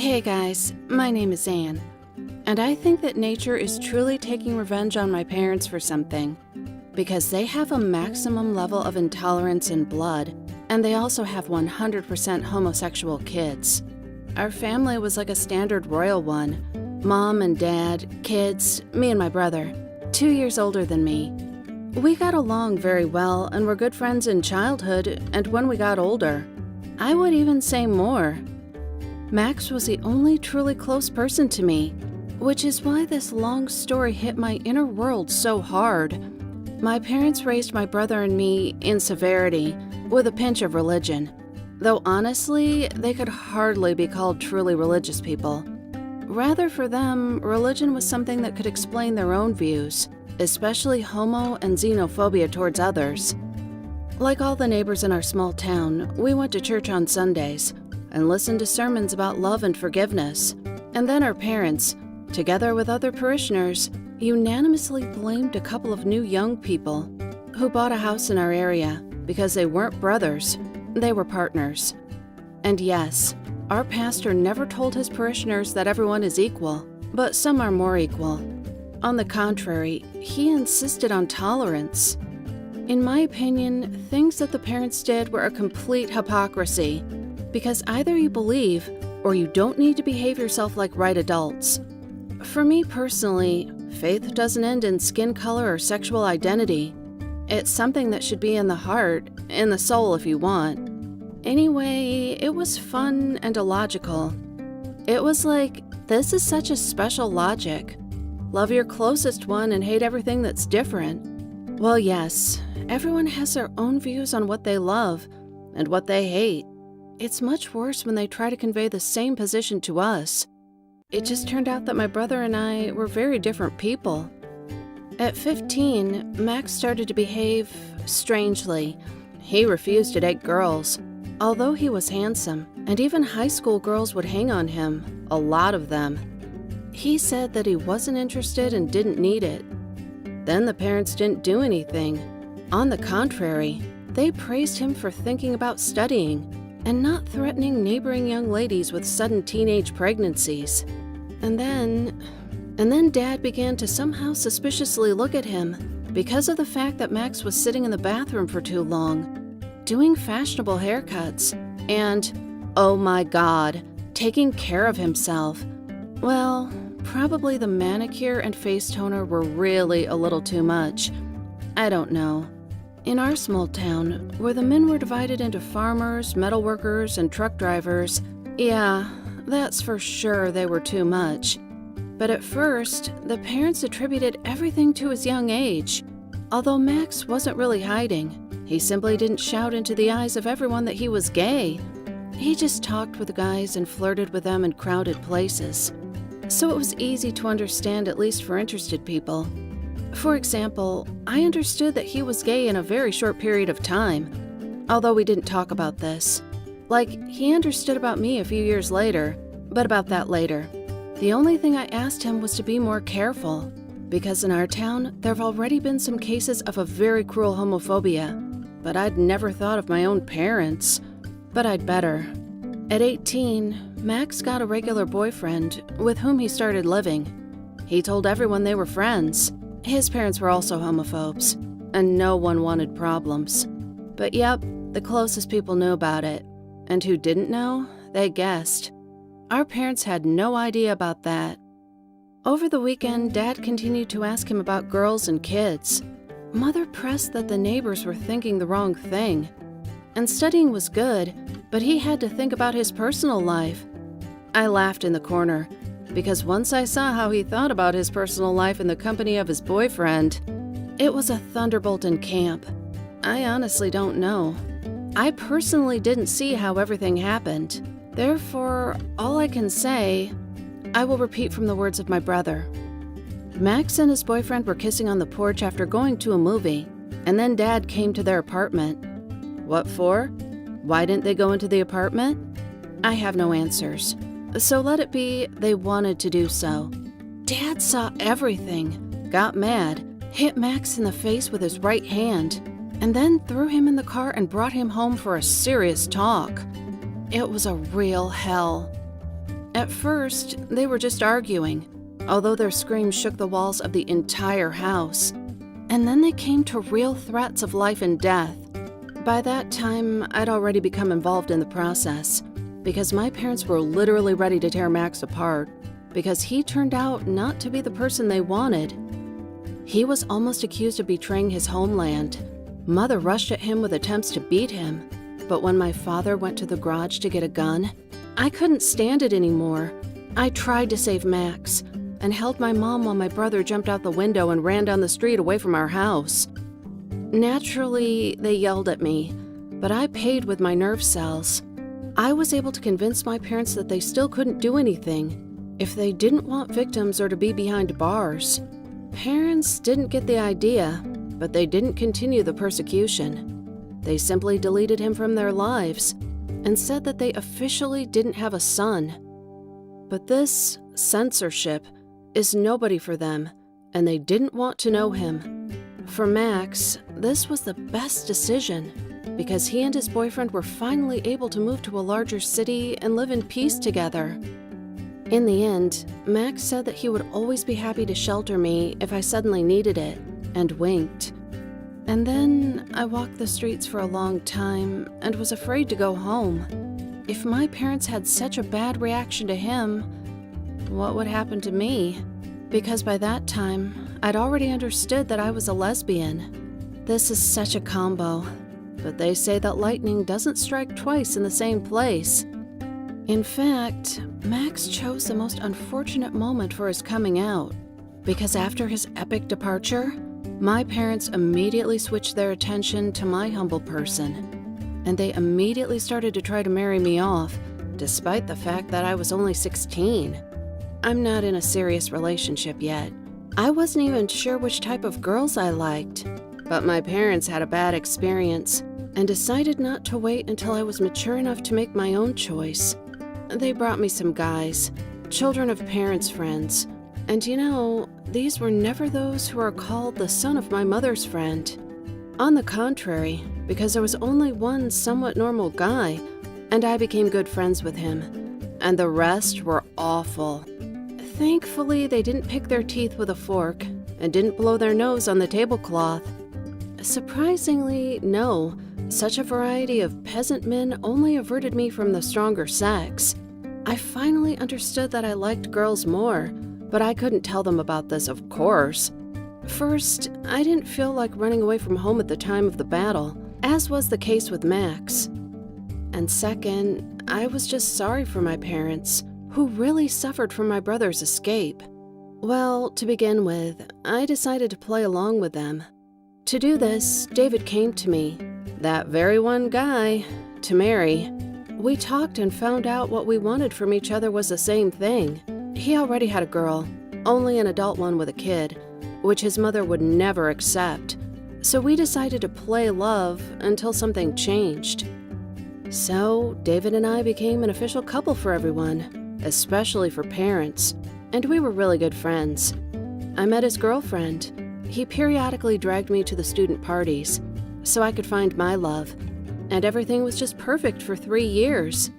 Hey guys, my name is Anne, and I think that nature is truly taking revenge on my parents for something, because they have a maximum level of intolerance in blood, and they also have 100% homosexual kids. Our family was like a standard royal one. Mom and dad, kids, me and my brother, 2 years older than me. We got along very well and were good friends in childhood and when we got older. I would even say more. Max was the only truly close person to me, which is why this long story hit my inner world so hard. My parents raised my brother and me in severity, with a pinch of religion, though honestly, they could hardly be called truly religious people. Rather, for them, religion was something that could explain their own views, especially homo and xenophobia towards others. Like all the neighbors in our small town, we went to church on Sundays and listened to sermons about love and forgiveness. And then our parents, together with other parishioners, unanimously blamed a couple of new young people who bought a house in our area because they weren't brothers, they were partners. And yes, our pastor never told his parishioners that everyone is equal, but some are more equal. On the contrary, he insisted on tolerance. In my opinion, things that the parents did were a complete hypocrisy, because either you believe or you don't need to behave yourself like right adults. For me personally, faith doesn't end in skin color or sexual identity. It's something that should be in the heart, in the soul if you want. Anyway, it was fun and illogical. It was like, this is such a special logic. Love your closest one and hate everything that's different. Well, yes, everyone has their own views on what they love and what they hate. It's much worse when they try to convey the same position to us. It just turned out that my brother and I were very different people. At 15, Max started to behave strangely. He refused to date girls, although he was handsome, and even high school girls would hang on him, a lot of them. He said that he wasn't interested and didn't need it. Then the parents didn't do anything. On the contrary, they praised him for thinking about studying and not threatening neighboring young ladies with sudden teenage pregnancies. And then Dad began to somehow suspiciously look at him because of the fact that Max was sitting in the bathroom for too long, doing fashionable haircuts, and, oh my God, taking care of himself. Well, probably the manicure and face toner were really a little too much. I don't know. In our small town, where the men were divided into farmers, metal workers, and truck drivers, yeah, that's for sure they were too much. But at first, the parents attributed everything to his young age. Although Max wasn't really hiding, he simply didn't shout into the eyes of everyone that he was gay. He just talked with guys and flirted with them in crowded places. So it was easy to understand, at least for interested people. For example, I understood that he was gay in a very short period of time, although we didn't talk about this. Like, he understood about me a few years later, but about that later. The only thing I asked him was to be more careful, because in our town, there have already been some cases of a very cruel homophobia, but I'd never thought of my own parents. But I'd better. At 18, Max got a regular boyfriend with whom he started living. He told everyone they were friends. His parents were also homophobes, and no one wanted problems. But yep, the closest people knew about it. And who didn't know, they guessed. Our parents had no idea about that. Over the weekend, Dad continued to ask him about girls and kids. Mother pressed that the neighbors were thinking the wrong thing. And studying was good, but he had to think about his personal life. I laughed in the corner, because once I saw how he thought about his personal life in the company of his boyfriend, it was a thunderbolt in camp. I honestly don't know. I personally didn't see how everything happened. Therefore, all I can say, I will repeat from the words of my brother. Max and his boyfriend were kissing on the porch after going to a movie, and then Dad came to their apartment. What for? Why didn't they go into the apartment? I have no answers. So let it be they wanted to do so. Dad saw everything, got mad, hit Max in the face with his right hand, and then threw him in the car and brought him home for a serious talk. It was a real hell. At first, they were just arguing, although their screams shook the walls of the entire house. And then they came to real threats of life and death. By that time, I'd already become involved in the process, because my parents were literally ready to tear Max apart, because he turned out not to be the person they wanted. He was almost accused of betraying his homeland. Mother rushed at him with attempts to beat him, but when my father went to the garage to get a gun, I couldn't stand it anymore. I tried to save Max, and held my mom while my brother jumped out the window and ran down the street away from our house. Naturally, they yelled at me, but I paid with my nerve cells. I was able to convince my parents that they still couldn't do anything if they didn't want victims or to be behind bars. Parents didn't get the idea, but they didn't continue the persecution. They simply deleted him from their lives and said that they officially didn't have a son. But this censorship is nobody for them, and they didn't want to know him. For Max, this was the best decision, because he and his boyfriend were finally able to move to a larger city and live in peace together. In the end, Max said that he would always be happy to shelter me if I suddenly needed it, and winked. And then I walked the streets for a long time and was afraid to go home. If my parents had such a bad reaction to him, what would happen to me? Because by that time, I'd already understood that I was a lesbian. This is such a combo, but they say that lightning doesn't strike twice in the same place. In fact, Max chose the most unfortunate moment for his coming out, because after his epic departure, my parents immediately switched their attention to my humble person, and they immediately started to try to marry me off, despite the fact that I was only 16. I'm not in a serious relationship yet. I wasn't even sure which type of girls I liked, but my parents had a bad experience and decided not to wait until I was mature enough to make my own choice. They brought me some guys, children of parents' friends, and these were never those who are called the son of my mother's friend. On the contrary, because there was only one somewhat normal guy, and I became good friends with him, and the rest were awful. Thankfully, they didn't pick their teeth with a fork and didn't blow their nose on the tablecloth. Surprisingly, no, such a variety of peasant men only averted me from the stronger sex. I finally understood that I liked girls more, but I couldn't tell them about this, of course. First, I didn't feel like running away from home at the time of the battle, as was the case with Max. And second, I was just sorry for my parents, who really suffered from my brother's escape. Well, to begin with, I decided to play along with them. To do this, David came to me, that very one guy, to marry. We talked and found out what we wanted from each other was the same thing. He already had a girl, only an adult one with a kid, which his mother would never accept. So we decided to play love until something changed. So David and I became an official couple for everyone, especially for parents, and we were really good friends. I met his girlfriend. He periodically dragged me to the student parties so I could find my love, and everything was just perfect for 3 years.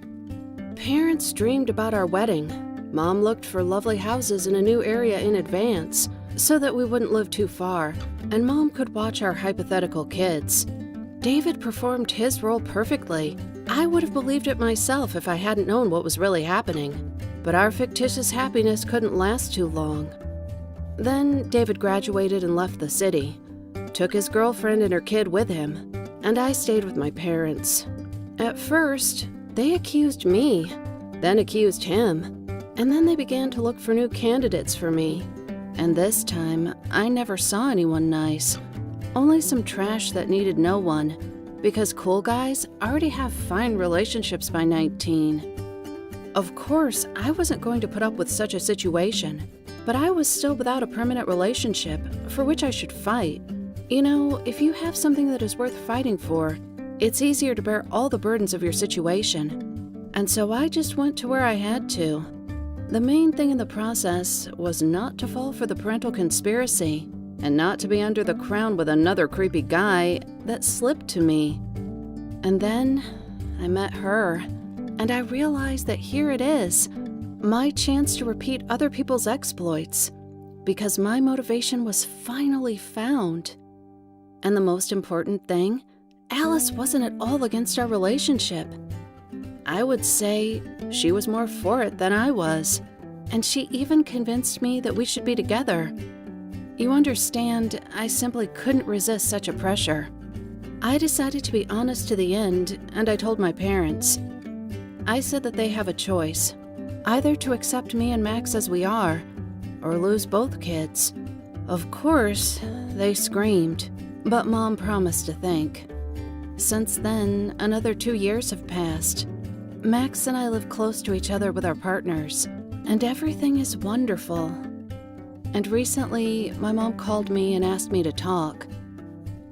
Parents dreamed about our wedding. Mom looked for lovely houses in a new area in advance so that we wouldn't live too far, and Mom could watch our hypothetical kids. David performed his role perfectly. I would have believed it myself if I hadn't known what was really happening. But our fictitious happiness couldn't last too long. Then David graduated and left the city, took his girlfriend and her kid with him, and I stayed with my parents. At first, they accused me, then accused him, and then they began to look for new candidates for me. And this time, I never saw anyone nice, only some trash that needed no one, because cool guys already have fine relationships by 19. Of course, I wasn't going to put up with such a situation, but I was still without a permanent relationship for which I should fight. If you have something that is worth fighting for, it's easier to bear all the burdens of your situation. And so I just went to where I had to. The main thing in the process was not to fall for the parental conspiracy and not to be under the crown with another creepy guy that slipped to me. And then I met her, and I realized that here it is. my chance to repeat other people's exploits, because my motivation was finally found. And the most important thing, Alice wasn't at all against our relationship. I would say she was more for it than I was, and she even convinced me that we should be together. You understand, I simply couldn't resist such a pressure. I decided to be honest to the end, and I told my parents. I said that they have a choice, either to accept me and Max as we are, or lose both kids. Of course, they screamed, but Mom promised to think. Since then, another 2 years have passed. Max and I live close to each other with our partners, and everything is wonderful. And recently, my mom called me and asked me to talk.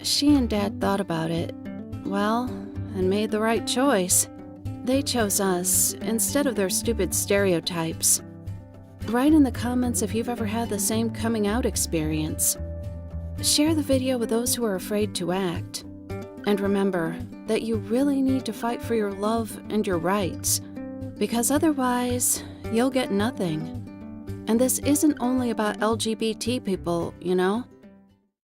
She and Dad thought about it, well, and made the right choice. They chose us instead of their stupid stereotypes. Write in the comments if you've ever had the same coming out experience. Share the video with those who are afraid to act. And remember that you really need to fight for your love and your rights, because otherwise, you'll get nothing. And this isn't only about LGBT people, you know?